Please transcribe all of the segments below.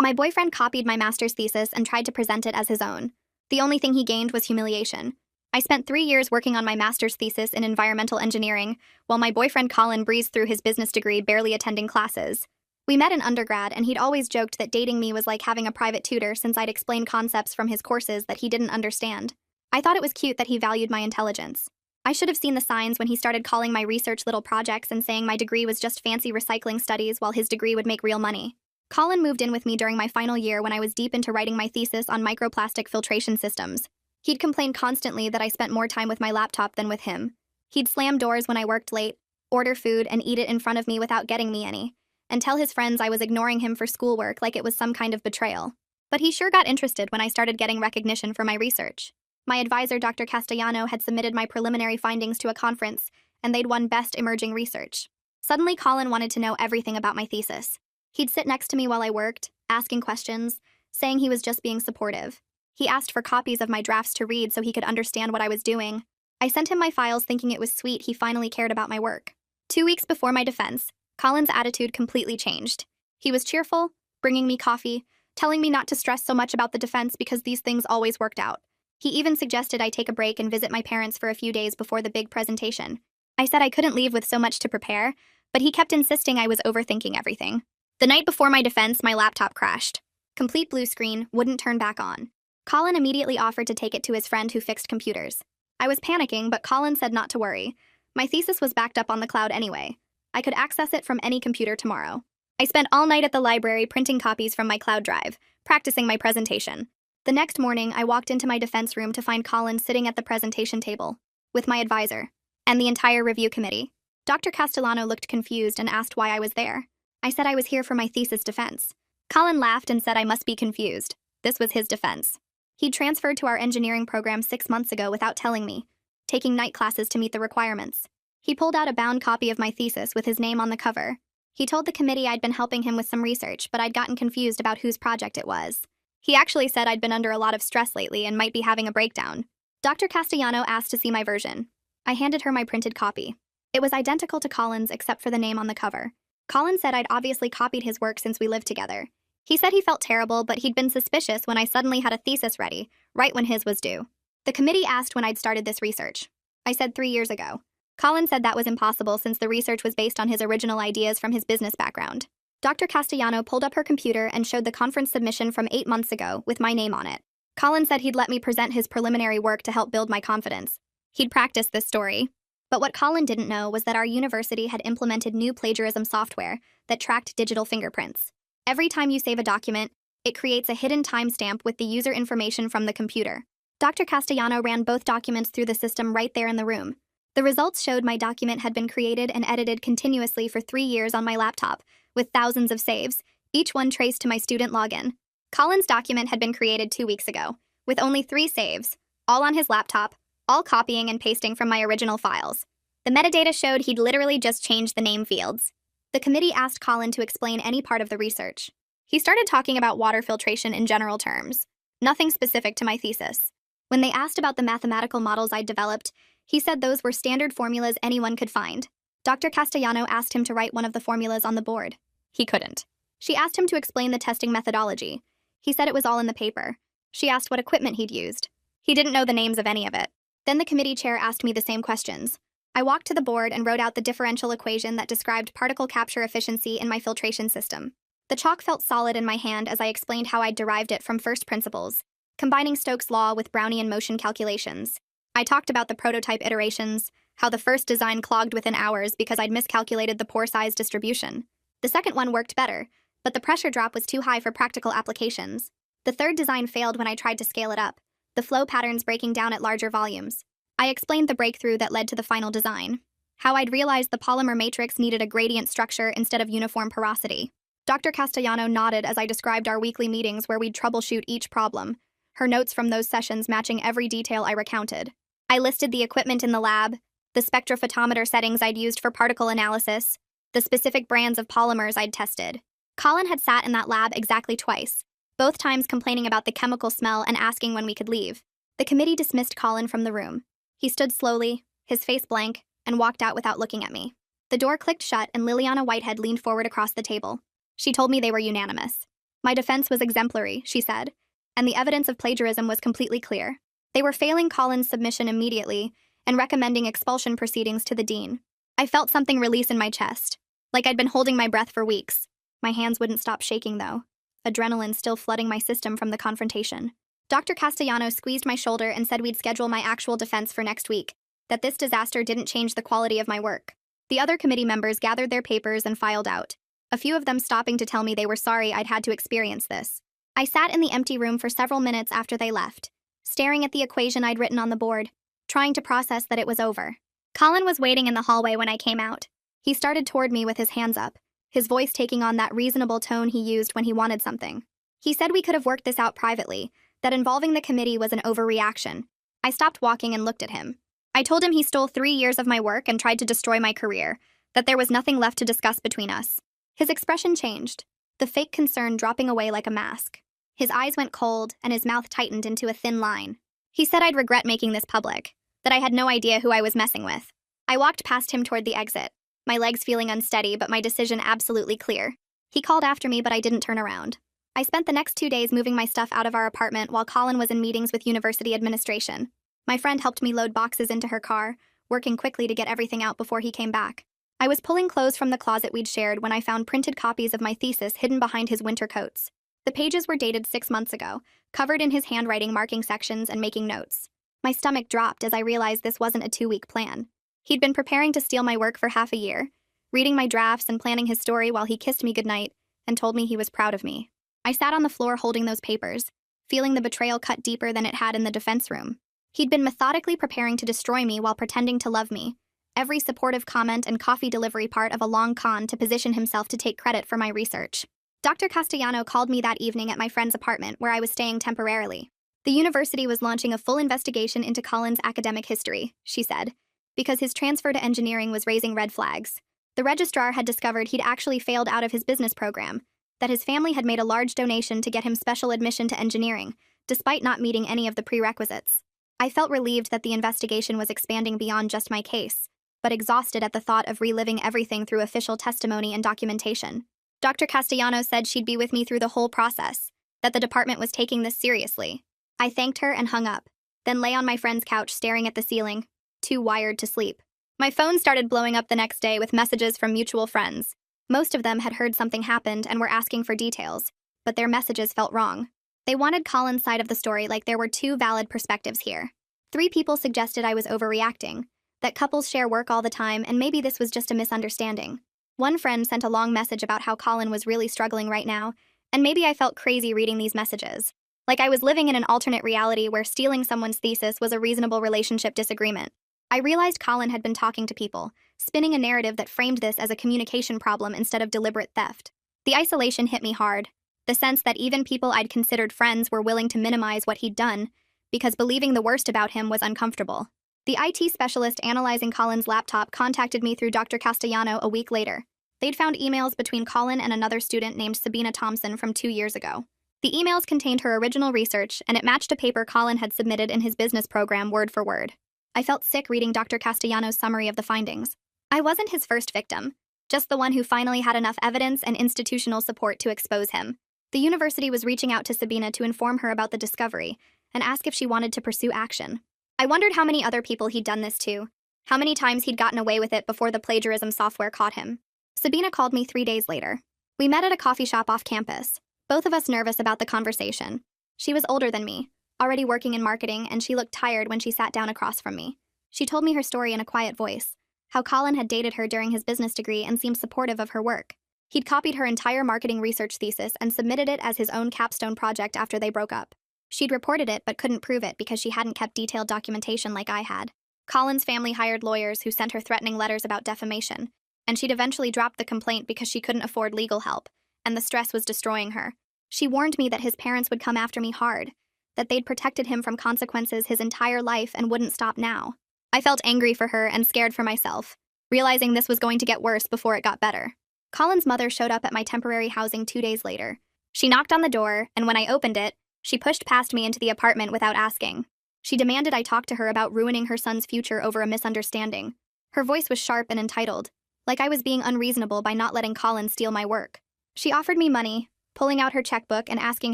My boyfriend copied my master's thesis and tried to present it as his own. The only thing he gained was humiliation. I spent 3 years working on my master's thesis in environmental engineering, while my boyfriend Colin breezed through his business degree barely attending classes. We met in undergrad, and he'd always joked that dating me was like having a private tutor since I'd explain concepts from his courses that he didn't understand. I thought it was cute that he valued my intelligence. I should have seen the signs when he started calling my research little projects and saying my degree was just fancy recycling studies while his degree would make real money. Colin moved in with me during my final year when I was deep into writing my thesis on microplastic filtration systems. He'd complain constantly that I spent more time with my laptop than with him. He'd slam doors when I worked late, order food, and eat it in front of me without getting me any, and tell his friends I was ignoring him for schoolwork like it was some kind of betrayal. But he sure got interested when I started getting recognition for my research. My advisor, Dr. Castellano, had submitted my preliminary findings to a conference, and they'd won Best Emerging Research. Suddenly, Colin wanted to know everything about my thesis. He'd sit next to me while I worked, asking questions, saying he was just being supportive. He asked for copies of my drafts to read so he could understand what I was doing. I sent him my files thinking it was sweet he finally cared about my work. 2 weeks before my defense, Colin's attitude completely changed. He was cheerful, bringing me coffee, telling me not to stress so much about the defense because these things always worked out. He even suggested I take a break and visit my parents for a few days before the big presentation. I said I couldn't leave with so much to prepare, but he kept insisting I was overthinking everything. The night before my defense, my laptop crashed. Complete blue screen, wouldn't turn back on. Colin immediately offered to take it to his friend who fixed computers. I was panicking, but Colin said not to worry. My thesis was backed up on the cloud anyway. I could access it from any computer tomorrow. I spent all night at the library printing copies from my cloud drive, practicing my presentation. The next morning, I walked into my defense room to find Colin sitting at the presentation table, with my advisor, and the entire review committee. Dr. Castellano looked confused and asked why I was there. I said I was here for my thesis defense. Colin laughed and said I must be confused. This was his defense. He'd transferred to our engineering program 6 months ago without telling me, taking night classes to meet the requirements. He pulled out a bound copy of my thesis with his name on the cover. He told the committee I'd been helping him with some research, but I'd gotten confused about whose project it was. He actually said I'd been under a lot of stress lately and might be having a breakdown. Dr. Castellano asked to see my version. I handed her my printed copy. It was identical to Colin's except for the name on the cover. Colin said I'd obviously copied his work since we lived together. He said he felt terrible, but he'd been suspicious when I suddenly had a thesis ready, right when his was due. The committee asked when I'd started this research. I said 3 years ago. Colin said that was impossible since the research was based on his original ideas from his business background. Dr. Castellano pulled up her computer and showed the conference submission from 8 months ago with my name on it. Colin said he'd let me present his preliminary work to help build my confidence. He'd practiced this story. But what Colin didn't know was that our university had implemented new plagiarism software that tracked digital fingerprints. Every time you save a document, it creates a hidden timestamp with the user information from the computer. Dr. Castellano ran both documents through the system right there in the room. The results showed my document had been created and edited continuously for 3 years on my laptop, with thousands of saves, each one traced to my student login. Colin's document had been created 2 weeks ago, with only 3 saves, all on his laptop, all copying and pasting from my original files. The metadata showed he'd literally just changed the name fields. The committee asked Colin to explain any part of the research. He started talking about water filtration in general terms, nothing specific to my thesis. When they asked about the mathematical models I'd developed, he said those were standard formulas anyone could find. Dr. Castellano asked him to write one of the formulas on the board. He couldn't. She asked him to explain the testing methodology. He said it was all in the paper. She asked what equipment he'd used. He didn't know the names of any of it. Then the committee chair asked me the same questions. I walked to the board and wrote out the differential equation that described particle capture efficiency in my filtration system. The chalk felt solid in my hand as I explained how I'd derived it from first principles, combining Stokes' law with Brownian motion calculations. I talked about the prototype iterations, how the first design clogged within hours because I'd miscalculated the pore size distribution. The second one worked better, but the pressure drop was too high for practical applications. The third design failed when I tried to scale it up, the flow patterns breaking down at larger volumes. I explained the breakthrough that led to the final design, how I'd realized the polymer matrix needed a gradient structure instead of uniform porosity. Dr. Castellano nodded as I described our weekly meetings where we'd troubleshoot each problem, her notes from those sessions matching every detail I recounted. I listed the equipment in the lab, the spectrophotometer settings I'd used for particle analysis, the specific brands of polymers I'd tested. Colin had sat in that lab exactly twice, both times complaining about the chemical smell and asking when we could leave. The committee dismissed Colin from the room. He stood slowly, his face blank, and walked out without looking at me. The door clicked shut and Liliana Whitehead leaned forward across the table. She told me they were unanimous. My defense was exemplary, she said, and the evidence of plagiarism was completely clear. They were failing Colin's submission immediately and recommending expulsion proceedings to the dean. I felt something release in my chest, like I'd been holding my breath for weeks. My hands wouldn't stop shaking, though, adrenaline still flooding my system from the confrontation. Dr. Castellanos squeezed my shoulder and said we'd schedule my actual defense for next week, that this disaster didn't change the quality of my work. The other committee members gathered their papers and filed out, a few of them stopping to tell me they were sorry I'd had to experience this. I sat in the empty room for several minutes after they left, staring at the equation I'd written on the board, trying to process that it was over. Colin was waiting in the hallway when I came out. He started toward me with his hands up, his voice taking on that reasonable tone he used when he wanted something. He said we could have worked this out privately, that involving the committee was an overreaction. I stopped walking and looked at him. I told him he stole 3 years of my work and tried to destroy my career, that there was nothing left to discuss between us. His expression changed, the fake concern dropping away like a mask. His eyes went cold and his mouth tightened into a thin line. He said I'd regret making this public, that I had no idea who I was messing with. I walked past him toward the exit, my legs feeling unsteady but my decision absolutely clear. He called after me, but I didn't turn around. I spent the next 2 days moving my stuff out of our apartment while Colin was in meetings with university administration. My friend helped me load boxes into her car, working quickly to get everything out before he came back. I was pulling clothes from the closet we'd shared when I found printed copies of my thesis hidden behind his winter coats. The pages were dated 6 months ago, covered in his handwriting, marking sections and making notes. My stomach dropped as I realized this wasn't a 2-week plan. He'd been preparing to steal my work for half a year, reading my drafts and planning his story while he kissed me goodnight and told me he was proud of me. I sat on the floor holding those papers, feeling the betrayal cut deeper than it had in the defense room. He'd been methodically preparing to destroy me while pretending to love me, every supportive comment and coffee delivery part of a long con to position himself to take credit for my research. Dr. Castellano called me that evening at my friend's apartment where I was staying temporarily. The university was launching a full investigation into Colin's academic history, she said, because his transfer to engineering was raising red flags. The registrar had discovered he'd actually failed out of his business program, that his family had made a large donation to get him special admission to engineering, despite not meeting any of the prerequisites. I felt relieved that the investigation was expanding beyond just my case, but exhausted at the thought of reliving everything through official testimony and documentation. Dr. Castellano said she'd be with me through the whole process, that the department was taking this seriously. I thanked her and hung up, then lay on my friend's couch staring at the ceiling, too wired to sleep. My phone started blowing up the next day with messages from mutual friends. Most of them had heard something happened and were asking for details, but their messages felt wrong. They wanted Colin's side of the story, like there were 2 valid perspectives here. 3 people suggested I was overreacting, that couples share work all the time and maybe this was just a misunderstanding. One friend sent a long message about how Colin was really struggling right now, and maybe I felt crazy reading these messages. Like I was living in an alternate reality where stealing someone's thesis was a reasonable relationship disagreement. I realized Colin had been talking to people, spinning a narrative that framed this as a communication problem instead of deliberate theft. The isolation hit me hard, the sense that even people I'd considered friends were willing to minimize what he'd done, because believing the worst about him was uncomfortable. The IT specialist analyzing Colin's laptop contacted me through Dr. Castellano a week later. They'd found emails between Colin and another student named Sabina Thompson from 2 years ago. The emails contained her original research, and it matched a paper Colin had submitted in his business program word for word. I felt sick reading Dr. Castellano's summary of the findings. I wasn't his first victim, just the one who finally had enough evidence and institutional support to expose him. The university was reaching out to Sabina to inform her about the discovery and ask if she wanted to pursue action. I wondered how many other people he'd done this to, how many times he'd gotten away with it before the plagiarism software caught him. Sabina called me 3 days later. We met at a coffee shop off campus, both of us nervous about the conversation. She was older than me, already working in marketing, and she looked tired when she sat down across from me. She told me her story in a quiet voice, how Colin had dated her during his business degree and seemed supportive of her work. He'd copied her entire marketing research thesis and submitted it as his own capstone project after they broke up. She'd reported it but couldn't prove it because she hadn't kept detailed documentation like I had. Colin's family hired lawyers who sent her threatening letters about defamation, and she'd eventually dropped the complaint because she couldn't afford legal help, and the stress was destroying her. She warned me that his parents would come after me hard, that they'd protected him from consequences his entire life and wouldn't stop now. I felt angry for her and scared for myself, realizing this was going to get worse before it got better. Colin's mother showed up at my temporary housing 2 days later. She knocked on the door, and when I opened it, she pushed past me into the apartment without asking. She demanded I talk to her about ruining her son's future over a misunderstanding. Her voice was sharp and entitled, like I was being unreasonable by not letting Colin steal my work. She offered me money, pulling out her checkbook and asking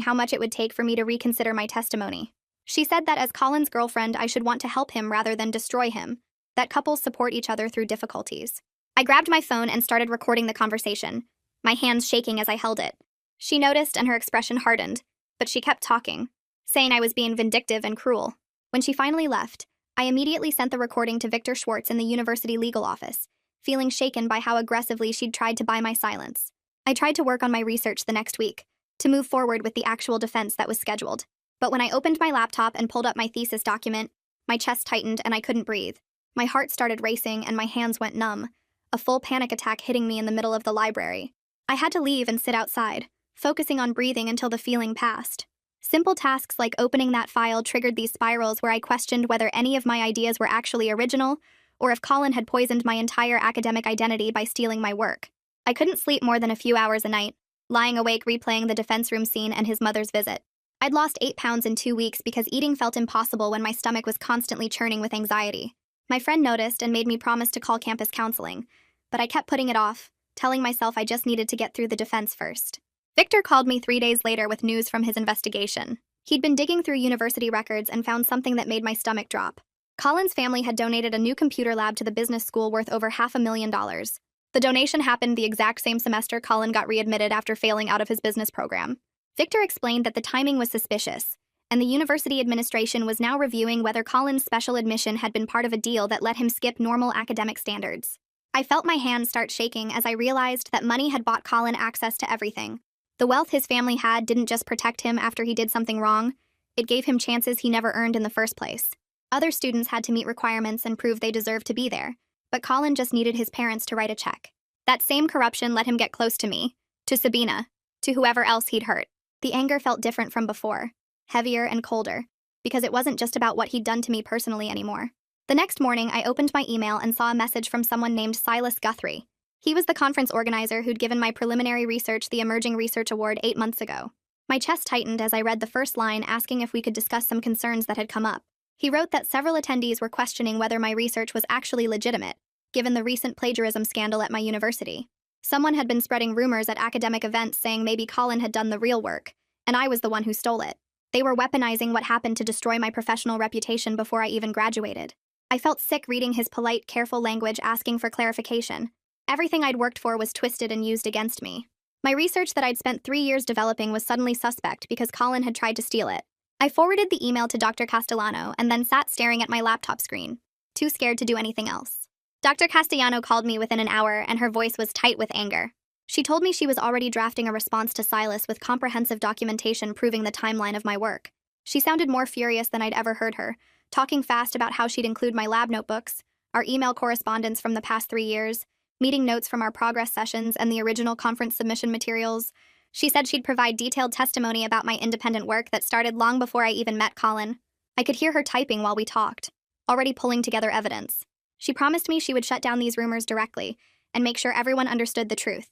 how much it would take for me to reconsider my testimony. She said that as Colin's girlfriend, I should want to help him rather than destroy him, that couples support each other through difficulties. I grabbed my phone and started recording the conversation, my hands shaking as I held it. She noticed and her expression hardened, but she kept talking, saying I was being vindictive and cruel. When she finally left, I immediately sent the recording to Victor Schwartz in the university legal office, feeling shaken by how aggressively she'd tried to buy my silence. I tried to work on my research the next week, to move forward with the actual defense that was scheduled. But when I opened my laptop and pulled up my thesis document, my chest tightened and I couldn't breathe. My heart started racing and my hands went numb, a full panic attack hitting me in the middle of the library. I had to leave and sit outside, focusing on breathing until the feeling passed. Simple tasks like opening that file triggered these spirals where I questioned whether any of my ideas were actually original, or if Colin had poisoned my entire academic identity by stealing my work. I couldn't sleep more than a few hours a night, lying awake replaying the defense room scene and his mother's visit. I'd lost 8 pounds in 2 weeks because eating felt impossible when my stomach was constantly churning with anxiety. My friend noticed and made me promise to call campus counseling, but I kept putting it off, telling myself I just needed to get through the defense first. Victor called me 3 days later with news from his investigation. He'd been digging through university records and found something that made my stomach drop. Colin's family had donated a new computer lab to the business school worth over $500,000. The donation happened the exact same semester Colin got readmitted after failing out of his business program. Victor explained that the timing was suspicious, and the university administration was now reviewing whether Colin's special admission had been part of a deal that let him skip normal academic standards. I felt my hands start shaking as I realized that money had bought Colin access to everything. The wealth his family had didn't just protect him after he did something wrong, it gave him chances he never earned in the first place. Other students had to meet requirements and prove they deserved to be there, but Colin just needed his parents to write a check. That same corruption let him get close to me, to Sabina, to whoever else he'd hurt. The anger felt different from before, heavier and colder, because it wasn't just about what he'd done to me personally anymore. The next morning, I opened my email and saw a message from someone named Silas Guthrie. He was the conference organizer who'd given my preliminary research the Emerging Research Award 8 months ago. My chest tightened as I read the first line asking if we could discuss some concerns that had come up. He wrote that several attendees were questioning whether my research was actually legitimate, given the recent plagiarism scandal at my university. Someone had been spreading rumors at academic events saying maybe Colin had done the real work, and I was the one who stole it. They were weaponizing what happened to destroy my professional reputation before I even graduated. I felt sick reading his polite, careful language asking for clarification. Everything I'd worked for was twisted and used against me. My research that I'd spent 3 years developing was suddenly suspect because Colin had tried to steal it. I forwarded the email to Dr. Castellano and then sat staring at my laptop screen, too scared to do anything else. Dr. Castellano called me within an hour and her voice was tight with anger. She told me she was already drafting a response to Silas with comprehensive documentation proving the timeline of my work. She sounded more furious than I'd ever heard her, talking fast about how she'd include my lab notebooks, our email correspondence from the past 3 years, meeting notes from our progress sessions, and the original conference submission materials. She said she'd provide detailed testimony about my independent work that started long before I even met Colin. I could hear her typing while we talked, already pulling together evidence. She promised me she would shut down these rumors directly and make sure everyone understood the truth.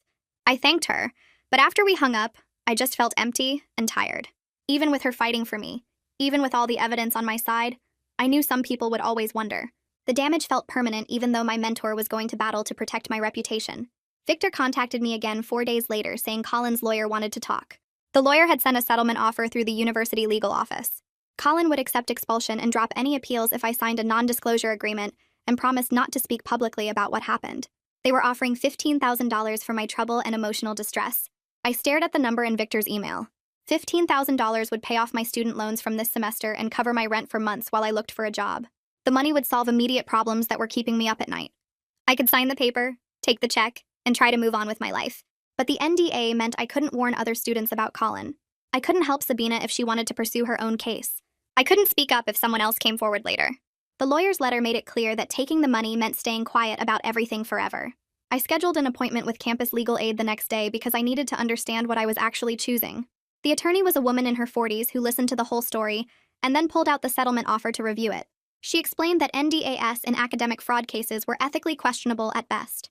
I thanked her, but after we hung up, I just felt empty and tired. Even with her fighting for me, even with all the evidence on my side, I knew some people would always wonder. The damage felt permanent even though my mentor was going to battle to protect my reputation. Victor contacted me again 4 days later saying Colin's lawyer wanted to talk. The lawyer had sent a settlement offer through the university legal office. Colin would accept expulsion and drop any appeals if I signed a non-disclosure agreement and promised not to speak publicly about what happened. They were offering $15,000 for my trouble and emotional distress. I stared at the number in Victor's email. $15,000 would pay off my student loans from this semester and cover my rent for months while I looked for a job. The money would solve immediate problems that were keeping me up at night. I could sign the paper, take the check, and try to move on with my life. But the NDA meant I couldn't warn other students about Colin. I couldn't help Sabina if she wanted to pursue her own case. I couldn't speak up if someone else came forward later. The lawyer's letter made it clear that taking the money meant staying quiet about everything forever. I scheduled an appointment with campus legal aid the next day because I needed to understand what I was actually choosing. The attorney was a woman in her 40s who listened to the whole story and then pulled out the settlement offer to review it. She explained that NDAS in academic fraud cases were ethically questionable at best.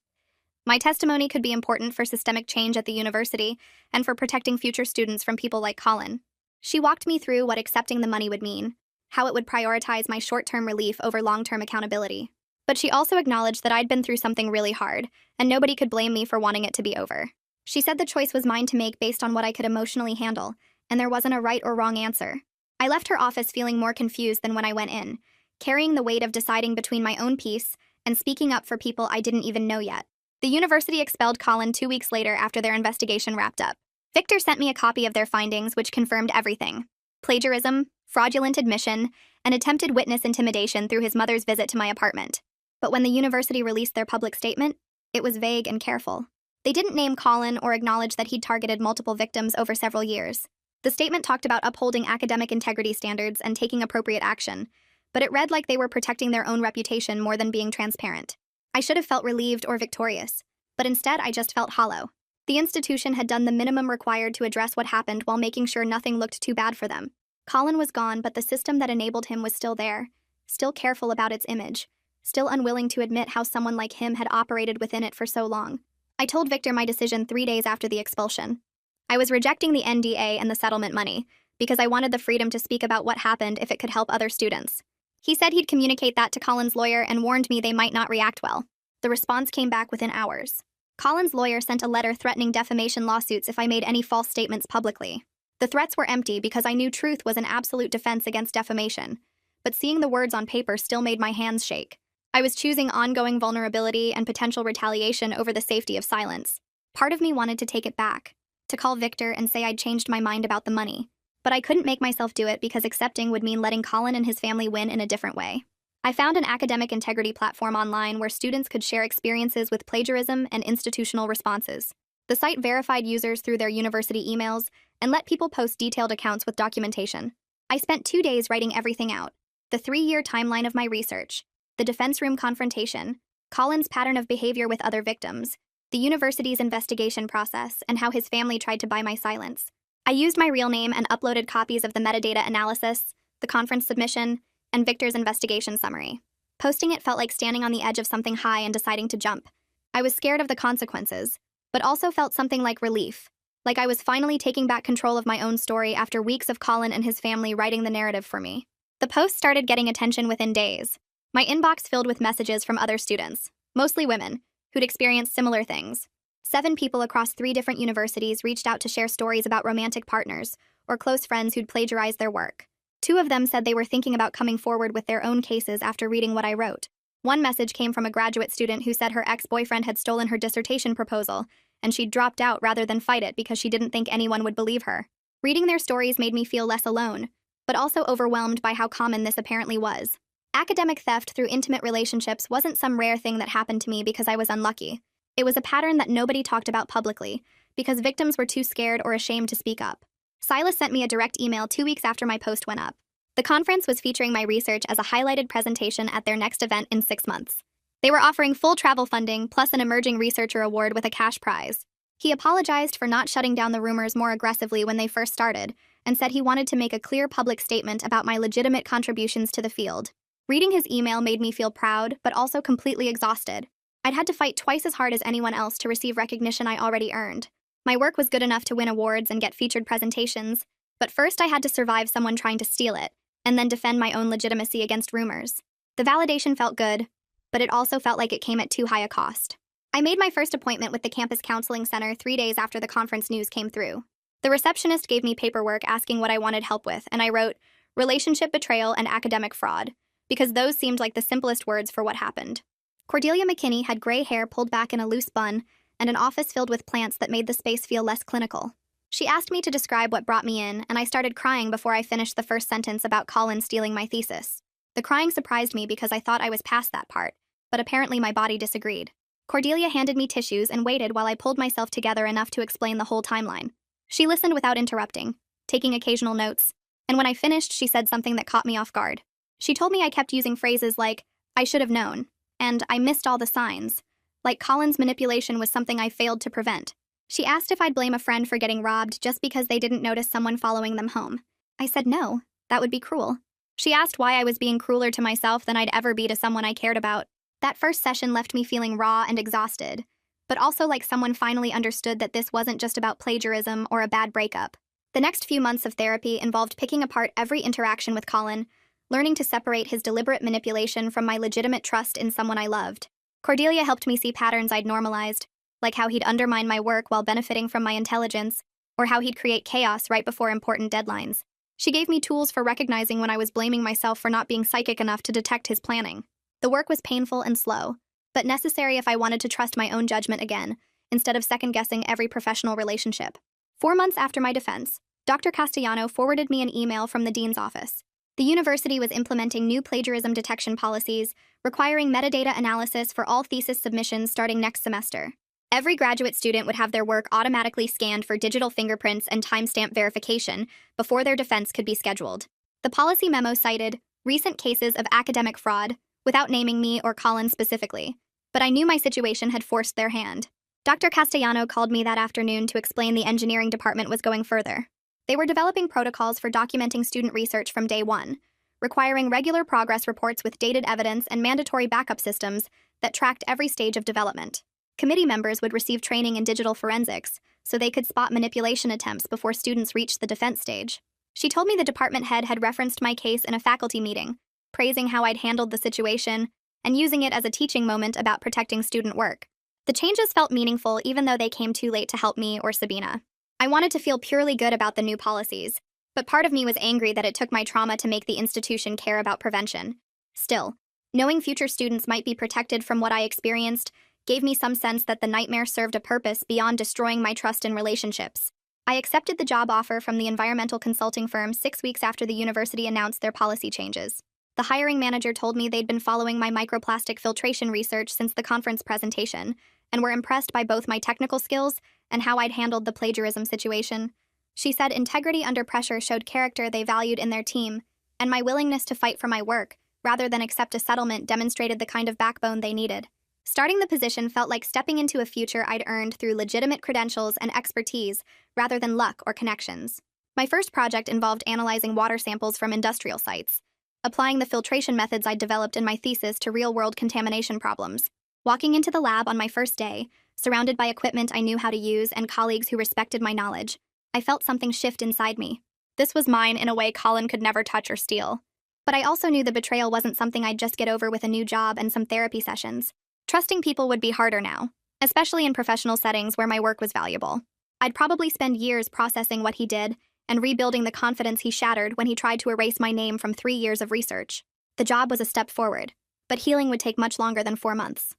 My testimony could be important for systemic change at the university and for protecting future students from people like Colin. She walked me through what accepting the money would mean, how it would prioritize my short-term relief over long-term accountability. But she also acknowledged that I'd been through something really hard, and nobody could blame me for wanting it to be over. She said the choice was mine to make based on what I could emotionally handle, and there wasn't a right or wrong answer. I left her office feeling more confused than when I went in, carrying the weight of deciding between my own peace and speaking up for people I didn't even know yet. The university expelled Colin 2 weeks later after their investigation wrapped up. Victor sent me a copy of their findings, which confirmed everything: plagiarism, fraudulent admission, and attempted witness intimidation through his mother's visit to my apartment. But when the university released their public statement, it was vague and careful. They didn't name Colin or acknowledge that he'd targeted multiple victims over several years. The statement talked about upholding academic integrity standards and taking appropriate action, but it read like they were protecting their own reputation more than being transparent. I should have felt relieved or victorious, but instead I just felt hollow. The institution had done the minimum required to address what happened while making sure nothing looked too bad for them. Colin was gone, but the system that enabled him was still there, still careful about its image, still unwilling to admit how someone like him had operated within it for so long. I told Victor my decision 3 days after the expulsion. I was rejecting the NDA and the settlement money because I wanted the freedom to speak about what happened if it could help other students. He said he'd communicate that to Colin's lawyer and warned me they might not react well. The response came back within hours. Colin's lawyer sent a letter threatening defamation lawsuits if I made any false statements publicly. The threats were empty because I knew truth was an absolute defense against defamation, but seeing the words on paper still made my hands shake. I was choosing ongoing vulnerability and potential retaliation over the safety of silence. Part of me wanted to take it back, to call Victor and say I'd changed my mind about the money. But I couldn't make myself do it because accepting would mean letting Colin and his family win in a different way. I found an academic integrity platform online where students could share experiences with plagiarism and institutional responses. The site verified users through their university emails and let people post detailed accounts with documentation. I spent 2 days writing everything out: the 3-year timeline of my research, the defense room confrontation, Colin's pattern of behavior with other victims, the university's investigation process, and how his family tried to buy my silence. I used my real name and uploaded copies of the metadata analysis, the conference submission, and Victor's investigation summary. Posting it felt like standing on the edge of something high and deciding to jump. I was scared of the consequences, but also felt something like relief, like I was finally taking back control of my own story after weeks of Colin and his family writing the narrative for me. The post started getting attention within days. My inbox filled with messages from other students, mostly women, who'd experienced similar things. 7 people across 3 different universities reached out to share stories about romantic partners or close friends who'd plagiarized their work. 2 of them said they were thinking about coming forward with their own cases after reading what I wrote. One message came from a graduate student who said her ex-boyfriend had stolen her dissertation proposal, and she'd dropped out rather than fight it because she didn't think anyone would believe her. Reading their stories made me feel less alone, but also overwhelmed by how common this apparently was. Academic theft through intimate relationships wasn't some rare thing that happened to me because I was unlucky. It was a pattern that nobody talked about publicly because victims were too scared or ashamed to speak up. Silas sent me a direct email 2 weeks after my post went up. The conference was featuring my research as a highlighted presentation at their next event in 6 months. They were offering full travel funding plus an emerging researcher award with a cash prize. He apologized for not shutting down the rumors more aggressively when they first started and said he wanted to make a clear public statement about my legitimate contributions to the field. Reading his email made me feel proud, but also completely exhausted. I'd had to fight twice as hard as anyone else to receive recognition I already earned. My work was good enough to win awards and get featured presentations, but first I had to survive someone trying to steal it, and then defend my own legitimacy against rumors. The validation felt good, but it also felt like it came at too high a cost. I made my first appointment with the campus counseling center 3 days after the conference news came through. The receptionist gave me paperwork asking what I wanted help with, and I wrote, "relationship betrayal and academic fraud," because those seemed like the simplest words for what happened. Cordelia McKinney had gray hair pulled back in a loose bun and an office filled with plants that made the space feel less clinical. She asked me to describe what brought me in, and I started crying before I finished the first sentence about Colin stealing my thesis. The crying surprised me because I thought I was past that part, but apparently my body disagreed. Cordelia handed me tissues and waited while I pulled myself together enough to explain the whole timeline. She listened without interrupting, taking occasional notes, and when I finished, she said something that caught me off guard. She told me I kept using phrases like, "I should have known," and "I missed all the signs," like Colin's manipulation was something I failed to prevent. She asked if I'd blame a friend for getting robbed just because they didn't notice someone following them home. I said no, that would be cruel. She asked why I was being crueler to myself than I'd ever be to someone I cared about. That first session left me feeling raw and exhausted, but also like someone finally understood that this wasn't just about plagiarism or a bad breakup. The next few months of therapy involved picking apart every interaction with Colin, learning to separate his deliberate manipulation from my legitimate trust in someone I loved. Cordelia helped me see patterns I'd normalized, like how he'd undermine my work while benefiting from my intelligence, or how he'd create chaos right before important deadlines. She gave me tools for recognizing when I was blaming myself for not being psychic enough to detect his planning. The work was painful and slow, but necessary if I wanted to trust my own judgment again, instead of second-guessing every professional relationship. 4 months after my defense, Dr. Castellano forwarded me an email from the dean's office. The university was implementing new plagiarism detection policies, requiring metadata analysis for all thesis submissions starting next semester. Every graduate student would have their work automatically scanned for digital fingerprints and timestamp verification before their defense could be scheduled. The policy memo cited recent cases of academic fraud, without naming me or Colin specifically, but I knew my situation had forced their hand. Dr. Castellano called me that afternoon to explain the engineering department was going further. They were developing protocols for documenting student research from day one, requiring regular progress reports with dated evidence and mandatory backup systems that tracked every stage of development. Committee members would receive training in digital forensics, so they could spot manipulation attempts before students reached the defense stage. She told me the department head had referenced my case in a faculty meeting, praising how I'd handled the situation and using it as a teaching moment about protecting student work. The changes felt meaningful even though they came too late to help me or Sabina. I wanted to feel purely good about the new policies, but part of me was angry that it took my trauma to make the institution care about prevention. Still, knowing future students might be protected from what I experienced gave me some sense that the nightmare served a purpose beyond destroying my trust in relationships. I accepted the job offer from the environmental consulting firm 6 weeks after the university announced their policy changes. The hiring manager told me they'd been following my microplastic filtration research since the conference presentation, and were impressed by both my technical skills and how I'd handled the plagiarism situation. She said integrity under pressure showed character they valued in their team, and my willingness to fight for my work, rather than accept a settlement, demonstrated the kind of backbone they needed. Starting the position felt like stepping into a future I'd earned through legitimate credentials and expertise, rather than luck or connections. My first project involved analyzing water samples from industrial sites, applying the filtration methods I'd developed in my thesis to real-world contamination problems. Walking into the lab on my first day, surrounded by equipment I knew how to use and colleagues who respected my knowledge, I felt something shift inside me. This was mine in a way Colin could never touch or steal. But I also knew the betrayal wasn't something I'd just get over with a new job and some therapy sessions. Trusting people would be harder now, especially in professional settings where my work was valuable. I'd probably spend years processing what he did and rebuilding the confidence he shattered when he tried to erase my name from 3 years of research. The job was a step forward, but healing would take much longer than 4 months.